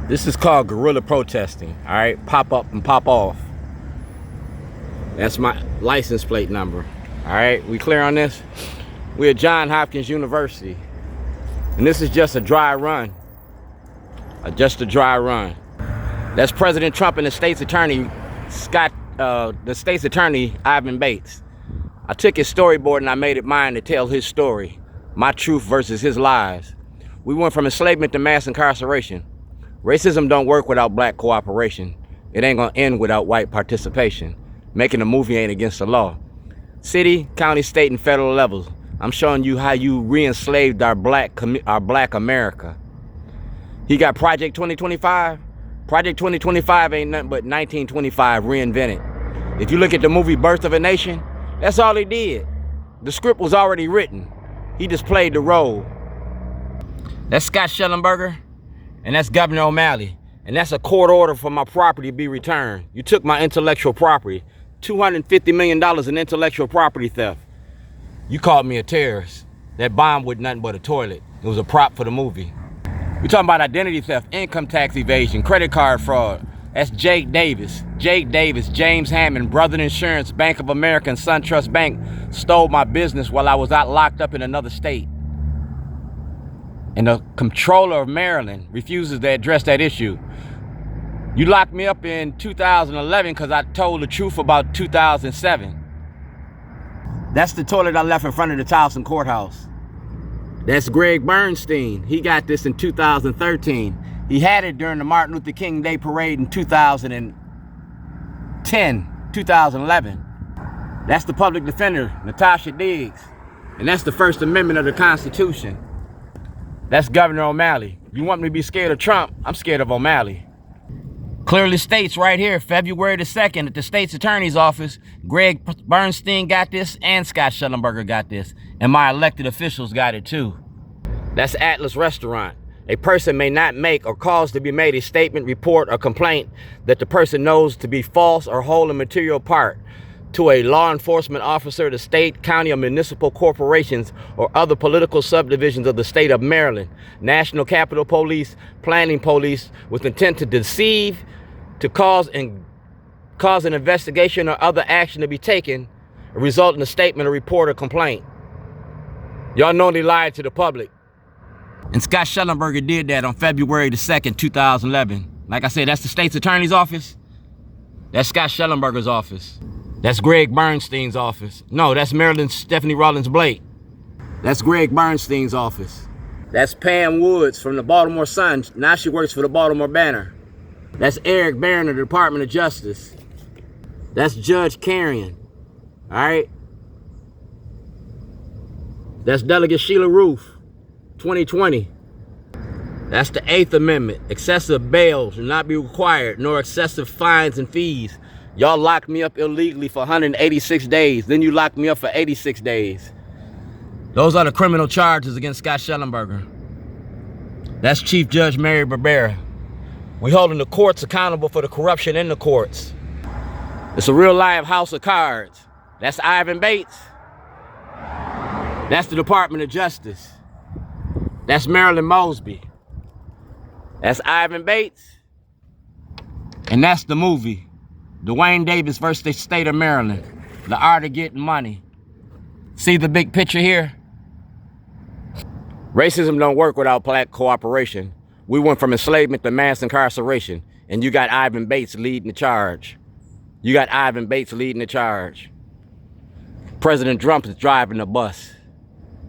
This is called guerrilla protesting, all right? Pop up and pop off. That's my license plate number, all right? We clear on this? We're at Johns Hopkins University, and this is just a dry run. Just a dry run. That's President Trump and the state's attorney, Ivan Bates. I took his storyboard and I made it mine to tell his story. My truth versus his lies. We went from enslavement to mass incarceration. Racism don't work without black cooperation. It ain't gonna end without white participation. Making a movie ain't against the law. City, county, state, and federal levels. I'm showing you how you re-enslaved our black America. He got Project 2025. Project 2025 ain't nothing but 1925 reinvented. If you look at the movie Birth of a Nation, that's all he did. The script was already written. He just played the role. That's Scott Schellenberger, and that's Governor O'Malley. And that's a court order for my property to be returned. You took my intellectual property. $250 million in intellectual property theft. You called me a terrorist. That bomb was nothing but a toilet. It was a prop for the movie. We're talking about identity theft, income tax evasion, credit card fraud. That's Jake Davis, James Hammond, Brother Insurance, Bank of America, and SunTrust Bank stole my business while I was out locked up in another state. And the comptroller of Maryland refuses to address that issue. You locked me up in 2011 because I told the truth about 2007. That's the toilet I left in front of the Towson courthouse. That's Greg Bernstein. He got this in 2013. He had it during the Martin Luther King Day parade in 2011. That's the public defender, Natasha Diggs. And that's the First Amendment of the Constitution. That's Governor O'Malley. You want me to be scared of Trump? I'm scared of O'Malley. Clearly states right here, February the 2nd at the state's attorney's office, Greg Bernstein got this and Scott Schellenberger got this. And my elected officials got it too. That's Atlas Restaurant. A person may not make or cause to be made a statement, report, or complaint that the person knows to be false or whole in material part to a law enforcement officer, the state, county, or municipal corporations, or other political subdivisions of the state of Maryland, National Capital Police, Planning Police, with intent to deceive, to cause an investigation or other action to be taken, result in a statement, or report, or complaint. Y'all know they lied to the public. And Scott Schellenberger did that on February the 2nd, 2011. Like I said, that's the state's attorney's office. That's Scott Schellenberger's office. That's Greg Bernstein's office. No, that's Maryland's Stephanie Rawlins Blake. That's Greg Bernstein's office. That's Pam Woods from the Baltimore Sun. Now she works for the Baltimore Banner. That's Eric Barron of the Department of Justice. That's Judge Carrion. All right? That's Delegate Sheila Roof, 2020. That's the 8th Amendment. Excessive bail should not be required, nor excessive fines and fees. Y'all locked me up illegally for 186 days. Then you locked me up for 86 days. Those are the criminal charges against Scott Schellenberger. That's Chief Judge Mary Barbera. We're holding the courts accountable for the corruption in the courts. It's a real live house of cards. That's Ivan Bates. That's the Department of Justice. That's Marilyn Mosby. That's Ivan Bates. And that's the movie. Dwayne Davis versus the state of Maryland. The art of getting money. See the big picture here? Racism don't work without black cooperation. We went from enslavement to mass incarceration, and you got Ivan Bates leading the charge. You got Ivan Bates leading the charge. President Trump is driving the bus.